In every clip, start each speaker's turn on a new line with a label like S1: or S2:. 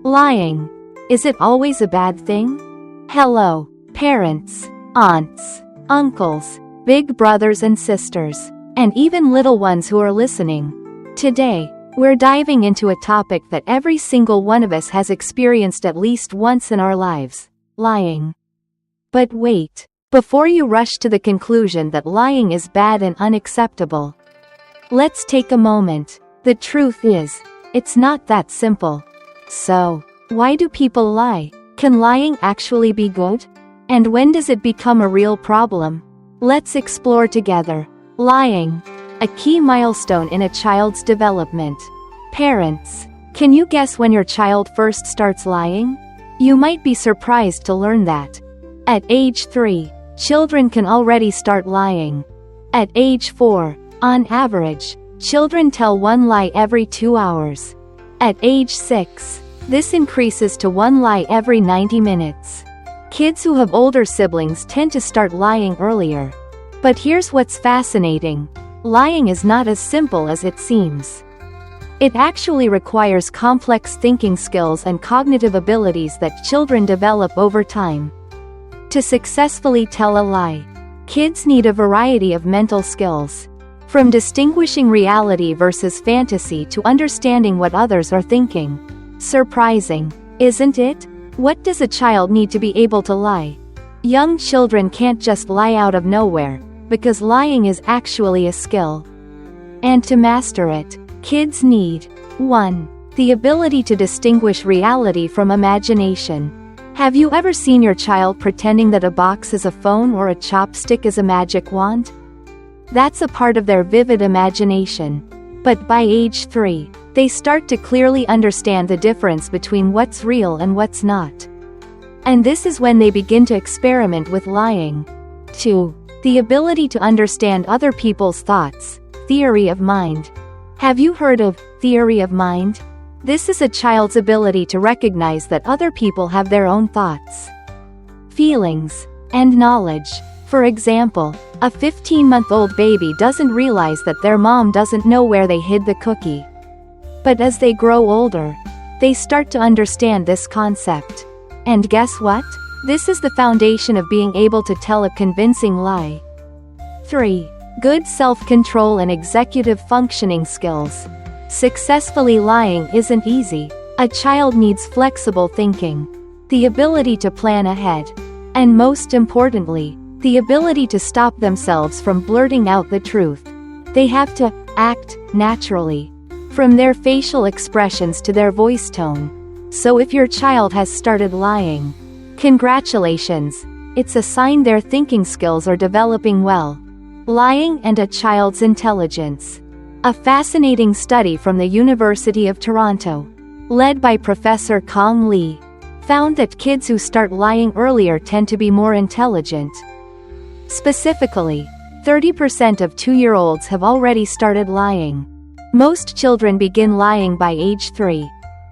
S1: Lying. Is it always a bad thing? Hello, parents, aunts, uncles, big brothers and sisters, and even little ones who are listening. Today, we're diving into a topic that every single one of us has experienced at least once in our lives: lying. But wait, before you rush to the conclusion that lying is bad and unacceptable, let's take a moment. The truth is, it's not that simple. So, why do people lie? Can lying actually be good? And when does it become a real problem? Let's explore together. Lying. A key milestone in a child's development. Parents, can you guess when your child first starts lying? You might be surprised to learn that at age 3, children can already start lying. At age 4, on average, children tell one lie every 2 hours. At age 6, this increases to one lie every 90 minutes. Kids who have older siblings tend to start lying earlier. But here's what's fascinating. Lying is not as simple as it seems. It actually requires complex thinking skills and cognitive abilities that children develop over time. To successfully tell a lie, kids need a variety of mental skills. From distinguishing reality versus fantasy to understanding what others are thinking. Surprising, isn't it? What does a child need to be able to lie? Young children can't just lie out of nowhere, because lying is actually a skill. And to master it, kids need 1. The ability to distinguish reality from imagination. Have you ever seen your child pretending that a box is a phone or a chopstick is a magic wand? That's a part of their vivid imagination. But by age 3, they start to clearly understand the difference between what's real and what's not. And this is when they begin to experiment with lying. 2. The ability to understand other people's thoughts. Theory of mind. Have you heard of theory of mind? This is a child's ability to recognize that other people have their own thoughts, feelings, and knowledge. For example, a 15-month-old baby doesn't realize that their mom doesn't know where they hid the cookie. But as they grow older, they start to understand this concept. And guess what? This is the foundation of being able to tell a convincing lie. 3. Good self-control and executive functioning skills. Successfully lying isn't easy. A child needs flexible thinking, the ability to plan ahead, and most importantly, the ability to stop themselves from blurting out the truth. They have to act naturally, from their facial expressions to their voice tone. So if your child has started lying, congratulations, it's a sign their thinking skills are developing well. Lying and a child's intelligence. A fascinating study from the University of Toronto, led by Professor Kong Lee, found that kids who start lying earlier tend to be more intelligent. Specifically, 30% of 2-year-olds have already started lying. Most children begin lying by age 3.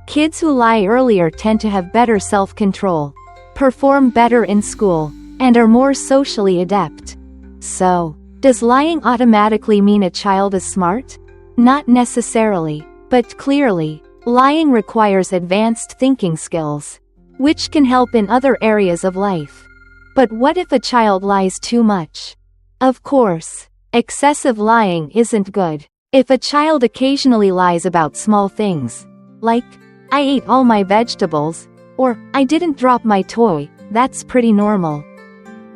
S1: Kids who lie earlier tend to have better self-control, perform better in school, and are more socially adept. So, does lying automatically mean a child is smart? Not necessarily, but clearly, lying requires advanced thinking skills, which can help in other areas of life. But what if a child lies too much? Of course, excessive lying isn't good. If a child occasionally lies about small things, like, I ate all my vegetables, or, I didn't drop my toy, that's pretty normal.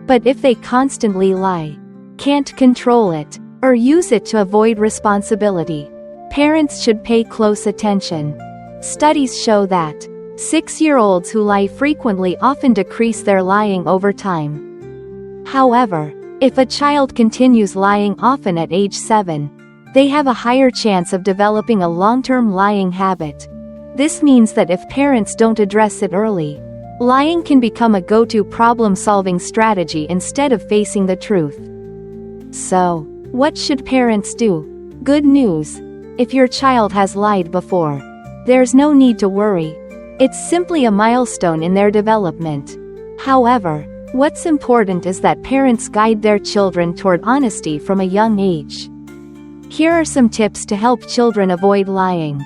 S1: But if they constantly lie, can't control it, or use it to avoid responsibility, parents should pay close attention. Studies show that 6-year-olds who lie frequently often decrease their lying over time. However, if a child continues lying often at age 7, they have a higher chance of developing a long-term lying habit. This means that if parents don't address it early, lying can become a go-to problem-solving strategy instead of facing the truth. So, what should parents do? Good news. If your child has lied before, there's no need to worry. It's simply a milestone in their development. However, what's important is that parents guide their children toward honesty from a young age. Here are some tips to help children avoid lying.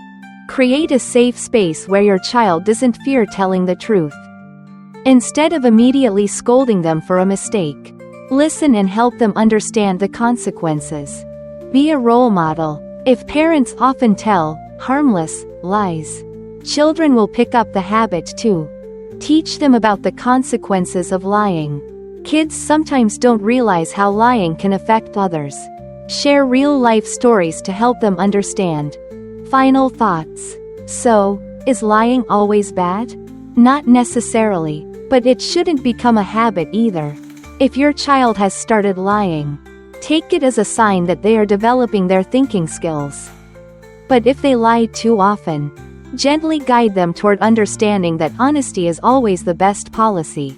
S1: Create a safe space where your child doesn't fear telling the truth. Instead of immediately scolding them for a mistake, listen and help them understand the consequences. Be a role model. If parents often tell harmless lies, children will pick up the habit too. Teach them about the consequences of lying. Kids sometimes don't realize how lying can affect others. Share real-life stories to help them understand. Final thoughts. So, is lying always bad? Not necessarily, but it shouldn't become a habit either. If your child has started lying, take it as a sign that they are developing their thinking skills. But if they lie too often, gently guide them toward understanding that honesty is always the best policy.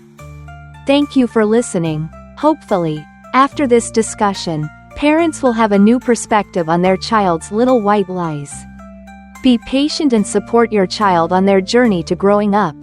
S1: Thank you for listening. Hopefully, after this discussion, parents will have a new perspective on their child's little white lies. Be patient and support your child on their journey to growing up.